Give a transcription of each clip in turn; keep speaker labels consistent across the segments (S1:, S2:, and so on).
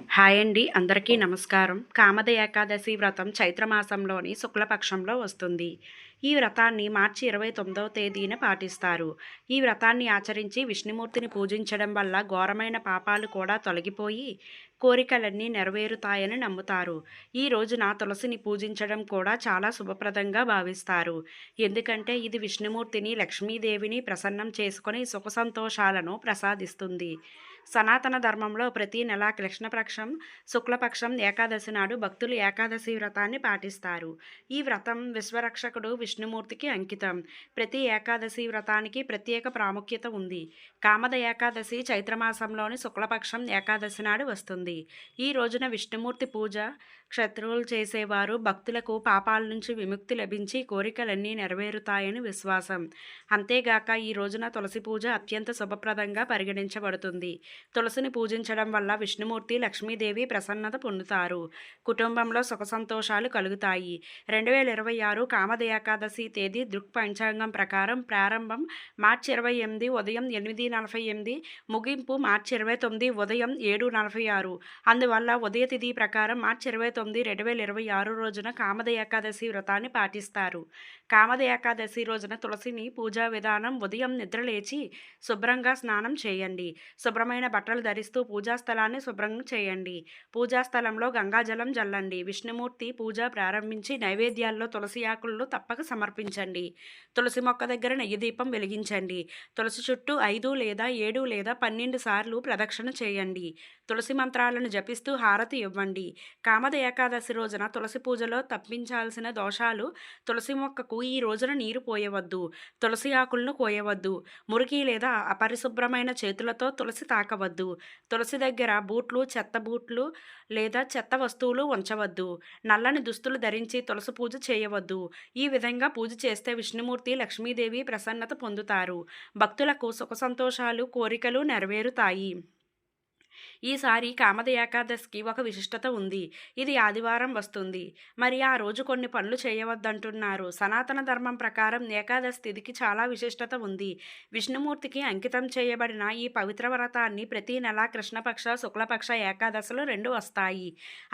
S1: Hi అండి, అందరికీ నమస్కారం. కామద ఏకాదశి వ్రతం చైత్రమాసంలోని శుక్లపక్షంలో వస్తుంది. ఈ వ్రతాన్ని మార్చి 29వ తేదీన పాటిస్తారు. ఈ వ్రతాన్ని ఆచరించి విష్ణుమూర్తిని పూజించడం వల్ల ఘోరమైన పాపాలు కూడా తొలగిపోయి కోరికలన్నీ నెరవేరుతాయని నమ్ముతారు. ఈ రోజున తులసిని పూజించడం కూడా చాలా శుభప్రదంగా భావిస్తారు. ఎందుకంటే ఇది విష్ణుమూర్తిని, లక్ష్మీదేవిని ప్రసన్నం చేసుకొని సుఖ సంతోషాలను ప్రసాదిస్తుంది. సనాతన ధర్మంలో ప్రతి నెల కృష్ణపక్షం, శుక్లపక్షం ఏకాదశి నాడు భక్తులు ఏకాదశి వ్రతాన్ని పాటిస్తారు. ఈ వ్రతం విశ్వరక్షకుడు విష్ణుమూర్తికి అంకితం. ప్రతి ఏకాదశి వ్రతానికి ప్రత్యేక ప్రాముఖ్యత ఉంది. కామద ఏకాదశి చైత్రమాసంలోని శుక్లపక్షం ఏకాదశి నాడు వస్తుంది. ఈ రోజున విష్ణుమూర్తి పూజ క్షత్రువులు చేసేవారు భక్తులకు పాపాల నుంచి విముక్తి లభించి కోరికలన్నీ నెరవేరుతాయని విశ్వాసం. అంతేగాక ఈ రోజున తులసి పూజ అత్యంత శుభప్రదంగా పరిగణించబడుతుంది. తులసిని పూజించడం వల్ల విష్ణుమూర్తి, లక్ష్మీదేవి ప్రసన్నత పొందుతారు. కుటుంబంలో సుఖ సంతోషాలు కలుగుతాయి. 2026 కామద ఏకాదశి తేదీ దృక్ పంచాంగం ప్రకారం ప్రారంభం మార్చి 28 ఉదయం 8:48, ముగింపు మార్చి 29 ఉదయం 7:46. అందువల్ల ఉదయ తిథి ప్రకారం మార్చి 29, 2026 రోజున కామద ఏకాదశి వ్రతాన్ని పాటిస్తారు. కామద ఏకాదశి రోజున తులసిని పూజా విధానం: ఉదయం నిద్రలేచి శుభ్రంగా స్నానం చేయండి. శుభ్రమైన బట్టలు ధరిస్తూ పూజాస్థలాన్ని శుభ్రం చేయండి. పూజాస్థలంలో గంగాజలం జల్లండి. విష్ణుమూర్తి పూజ ప్రారంభించి నైవేద్యాల్లో తులసి ఆకులను తప్పక సమర్పించండి. తులసి మొక్క దగ్గర నెయ్యి దీపం వెలిగించండి. తులసి చుట్టూ 5 లేదా 7 లేదా 12 సార్లు ప్రదక్షిణ చేయండి. తులసి మంత్రాలను జపిస్తూ హారతి ఇవ్వండి. కామద ఏకాదశి రోజున తులసి పూజలో తప్పించాల్సిన దోషాలు: తులసి మొక్కకు ఈ రోజున నీరు పోయవద్దు. తులసి ఆకులను కోయవద్దు. మురికి లేదా అపరిశుభ్రమైన చేతులతో తులసి తాకవద్దు. తులసి దగ్గర బూట్లు, చెత్త బూట్లు లేదా చెత్త వస్తువులు ఉంచవద్దు. నల్లని దుస్తులు ధరించి తులసి పూజ చేయవద్దు. ఈ విధంగా పూజ చేస్తే విష్ణుమూర్తి, లక్ష్మీదేవి ప్రసన్నత పొందుతారు. భక్తులకు సుఖ సంతోషాలు, కోరికలు నెరవేరుతాయి. ఈసారి కామద ఏకాదశికి ఒక విశిష్టత ఉంది. ఇది ఆదివారం వస్తుంది. మరి ఆ రోజు కొన్ని పనులు చేయవద్దంటున్నారు. సనాతన ధర్మం ప్రకారం ఏకాదశి తిథికి చాలా విశిష్టత ఉంది. విష్ణుమూర్తికి అంకితం చేయబడిన ఈ పవిత్ర వ్రతాన్ని ప్రతి నెల కృష్ణపక్ష, శుక్లపక్ష ఏకాదశులు 2 వస్తాయి.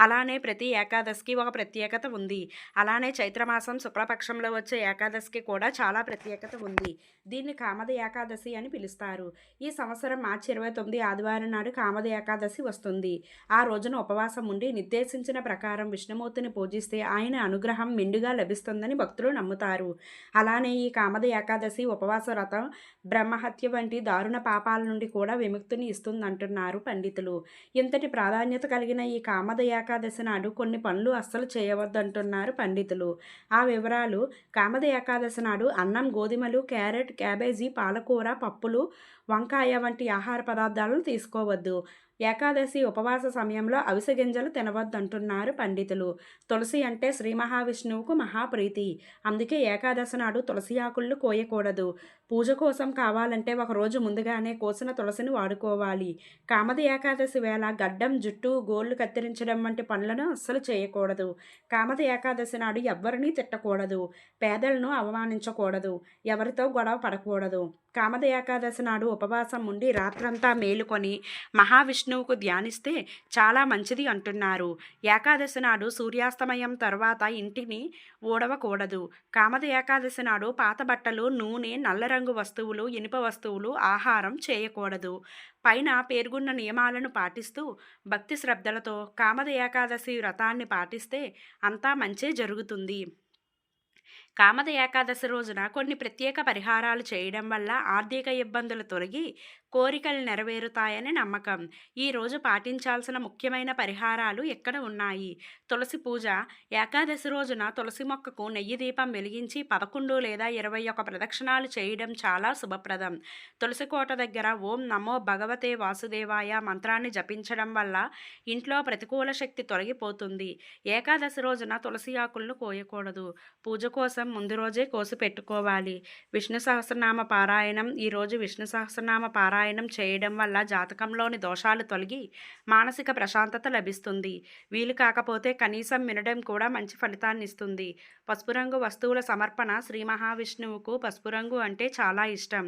S1: అలానే ప్రతి ఏకాదశికి ఒక ప్రత్యేకత ఉంది. అలానే చైత్రమాసం శుక్లపక్షంలో వచ్చే ఏకాదశికి కూడా చాలా ప్రత్యేకత ఉంది. దీన్ని కామద ఏకాదశి అని పిలుస్తారు. ఈ సంవత్సరం మార్చి 29 ఆదివారం నాడు కామద ఏకాదశి వస్తుంది. ఆ రోజున ఉపవాసం ఉండి నిర్దేశించిన ప్రకారం విష్ణుమూర్తిని పూజిస్తే ఆయన అనుగ్రహం మెండుగా లభిస్తుందని భక్తులు నమ్ముతారు. అలానే ఈ కామద ఏకాదశి ఉపవాస వ్రతం బ్రహ్మహత్య వంటి దారుణ పాపాల నుండి కూడా విముక్తిని ఇస్తుందంటున్నారు పండితులు. ఇంతటి ప్రాధాన్యత కలిగిన ఈ కామద ఏకాదశి నాడు కొన్ని పనులు అస్సలు చేయవద్దంటున్నారు పండితులు. ఆ వివరాలు: కామద ఏకాదశి నాడు అన్నం, గోధుమలు, క్యారెట్, క్యాబేజీ, పాలకూర, పప్పులు, వంకాయ వంటి ఆహార పదార్థాలను తీసుకోవద్దు. ఏకాదశి ఉపవాస సమయంలో అవిసె గింజలు తినవద్దంటున్నారు పండితులు. తులసి అంటే శ్రీ మహావిష్ణువుకు మహాప్రీతి. అందుకే ఏకాదశి నాడు తులసి ఆకులను కోయకూడదు. పూజ కోసం కావాలంటే ఒకరోజు ముందుగానే కోసిన తులసిని వాడుకోవాలి. కామద ఏకాదశి వేళ గడ్డం, జుట్టు, గోళ్లు కత్తిరించడం వంటి పనులను అస్సలు చేయకూడదు. కామద ఏకాదశి నాడు ఎవ్వరినీ తిట్టకూడదు. పేదలను అవమానించకూడదు. ఎవరితో గొడవ పడకూడదు. కామద ఏకాదశి నాడు ఉపవాసం ఉండి రాత్రంతా మేలుకొని మహావిష్ణువుకు ధ్యానిస్తే చాలా మంచిది అంటున్నారు. ఏకాదశి నాడు సూర్యాస్తమయం తర్వాత ఇంటిని ఊడవకూడదు. కామద ఏకాదశి నాడు పాత బట్టలు, నూనె, నల్ల రంగు వస్తువులు, ఇనుప వస్తువులు ఆహారం చేయకూడదు. పైన పేర్కొన్న నియమాలను పాటిస్తూ భక్తి శ్రద్ధలతో కామద ఏకాదశి వ్రతాన్ని పాటిస్తే అంతా మంచే జరుగుతుంది. కామద ఏకాదశి రోజున కొన్ని ప్రత్యేక పరిహారాలు చేయడం వల్ల ఆర్థిక ఇబ్బందులు తొలగి కోరికలు నెరవేరుతాయని నమ్మకం. ఈ రోజు పాటించాల్సిన ముఖ్యమైన పరిహారాలు ఇక్కడ ఉన్నాయి. తులసి పూజ: ఏకాదశి రోజున తులసి మొక్కకు నెయ్యి దీపం వెలిగించి 11 లేదా 21 ప్రదక్షిణాలు చేయడం చాలా శుభప్రదం. తులసి కోట దగ్గర ఓం నమో భగవతే వాసుదేవాయ మంత్రాన్ని జపించడం వల్ల ఇంట్లో ప్రతికూల శక్తి తొలగిపోతుంది. ఏకాదశి రోజున తులసి ఆకులను కోయకూడదు. పూజ కోసం కనీసం ముందు రోజే కోసి పెట్టుకోవాలి. విష్ణు సహస్రనామ పారాయణం. ఈరోజు విష్ణు సహస్రనామ పారాయణం చేయడం వల్ల జాతకంలోని దోషాలు తొలగి మానసిక ప్రశాంతత లభిస్తుంది. వీలు కాకపోతే కనీసం వినడం కూడా మంచి ఫలితాన్నిస్తుంది. పసుపు రంగు వస్తువుల సమర్పణ. శ్రీ మహావిష్ణువుకు పసుపు రంగు అంటే చాలా ఇష్టం.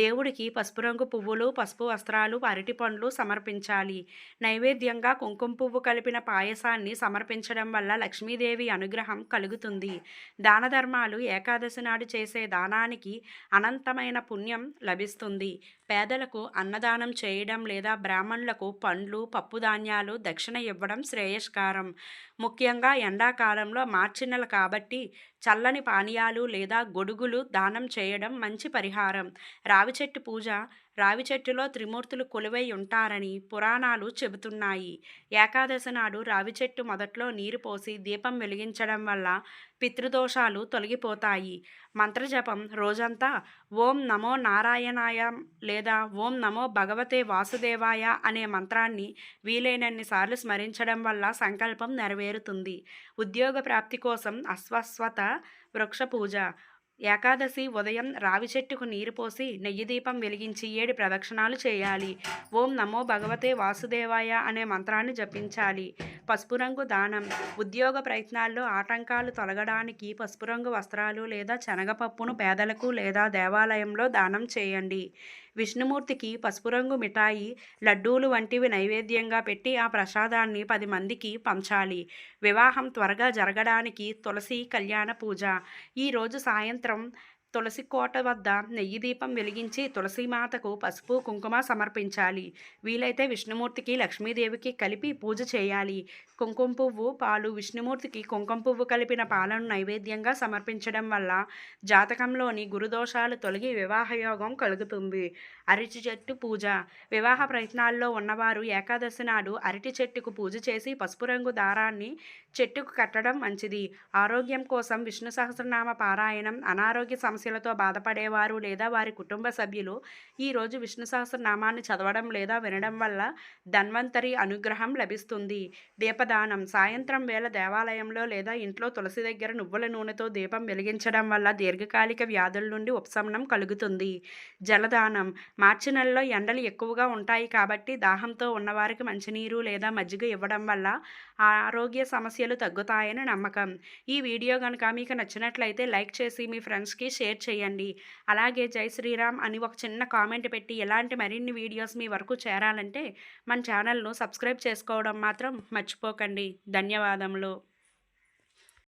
S1: దేవుడికి పసుపు రంగు పువ్వులు, పసుపు వస్త్రాలు, అరటి పండ్లు సమర్పించాలి. నైవేద్యంగా కుంకుమ పువ్వు కలిపిన పాయసాన్ని సమర్పించడం వల్ల లక్ష్మీదేవి అనుగ్రహం కలుగుతుంది. దాన ధర్మాలు. ఏకాదశి నాడు చేసే దానానికి అనంతమైన పుణ్యం లభిస్తుంది. పేదలకు అన్నదానం చేయడం లేదా బ్రాహ్మణులకు పండ్లు, పప్పు ధాన్యాలు దక్షిణ ఇవ్వడం శ్రేయస్కరం. ముఖ్యంగా ఎండాకాలంలో మార్చి నెల కాబట్టి చల్లని పానీయాలు లేదా గొడుగులు దానం చేయడం మంచి పరిహారం. రావి చెట్టు పూజ. రావి చెట్టులో త్రిమూర్తులు కొలువై ఉంటారని పురాణాలు చెబుతున్నాయి. ఏకాదశి నాడు రావి చెట్టు మొదట్లో నీరు పోసి దీపం వెలిగించడం వల్ల పితృదోషాలు తొలగిపోతాయి. మంత్రజపం. రోజంతా ఓం నమో నారాయణాయ లేదా ఓం నమో భగవతే వాసుదేవాయ అనే మంత్రాన్ని వీలైనన్నిసార్లు స్మరించడం వల్ల సంకల్పం నెరవేరుతుంది. ఉద్యోగ ప్రాప్తి కోసం అశ్వత్థ వృక్ష పూజ. ఏకాదశి ఉదయం రావి చెట్టుకు నీరు పోసి నెయ్యి దీపం వెలిగించి 7 ప్రదక్షిణాలు చేయాలి. ఓం నమో భగవతే వాసుదేవాయ అనే మంత్రాన్ని జపించాలి. పసుపు రంగు దానం. ఉద్యోగ ప్రయత్నాల్లో ఆటంకాలు తొలగడానికి పసుపు రంగు వస్త్రాలు లేదా శనగపప్పును పేదలకు లేదా దేవాలయంలో దానం చేయండి. విష్ణుమూర్తికి పసుపు రంగు మిఠాయి, లడ్డూలు వంటివి నైవేద్యంగా పెట్టి ఆ ప్రసాదాన్ని 10 మందికి పంచాలి. వివాహం త్వరగా జరగడానికి తులసి కళ్యాణ పూజ. ఈరోజు సాయంత్రం తులసి కోట వద్ద నెయ్యి దీపం వెలిగించి తులసీమాతకు పసుపు కుంకుమ సమర్పించాలి. వీలైతే విష్ణుమూర్తికి లక్ష్మీదేవికి కలిపి పూజ చేయాలి. కుంకుమ పువ్వు, పాలు. విష్ణుమూర్తికి కుంకుమ పువ్వు కలిపిన పాలను నైవేద్యంగా సమర్పించడం వల్ల జాతకంలోని గురుదోషాలు తొలగి వివాహయోగం కలుగుతుంది. అరటి చెట్టు పూజ. వివాహ ప్రయత్నాల్లో ఉన్నవారు ఏకాదశి నాడు అరటి చెట్టుకు పూజ చేసి పసుపు రంగు దారాన్ని చెట్టుకు కట్టడం మంచిది. ఆరోగ్యం కోసం విష్ణు సహస్రనామ పారాయణం. అనారోగ్య సమస్యలతో బాధపడేవారు లేదా వారి కుటుంబ సభ్యులు ఈరోజు విష్ణు సహస్రనామాన్ని చదవడం లేదా వినడం వల్ల ధన్వంతరి అనుగ్రహం లభిస్తుంది. దీపదానం. సాయంత్రం వేళ దేవాలయంలో లేదా ఇంట్లో తులసి దగ్గర నువ్వుల నూనెతో దీపం వెలిగించడం వల్ల దీర్ఘకాలిక వ్యాధుల నుండి ఉపశమనం కలుగుతుంది. జలదానం. మార్చి నెలలో ఎండలు ఎక్కువగా ఉంటాయి కాబట్టి దాహంతో ఉన్నవారికి మంచినీరు లేదా మజ్జిగ ఇవ్వడం వల్ల ఆరోగ్య సమస్యలు తగ్గుతాయని నమ్మకం. ఈ వీడియో కనుక మీకు నచ్చినట్లయితే లైక్ చేసి మీ ఫ్రెండ్స్కి షేర్ చేయండి. అలాగే జై శ్రీరామ్ అని ఒక చిన్న కామెంట్ పెట్టి ఇలాంటి మరిన్ని వీడియోస్ మీ వరకు చేరాలంటే మన ఛానల్ను సబ్స్క్రైబ్ చేసుకోవడం మాత్రం మర్చిపోకండి. ధన్యవాదములు.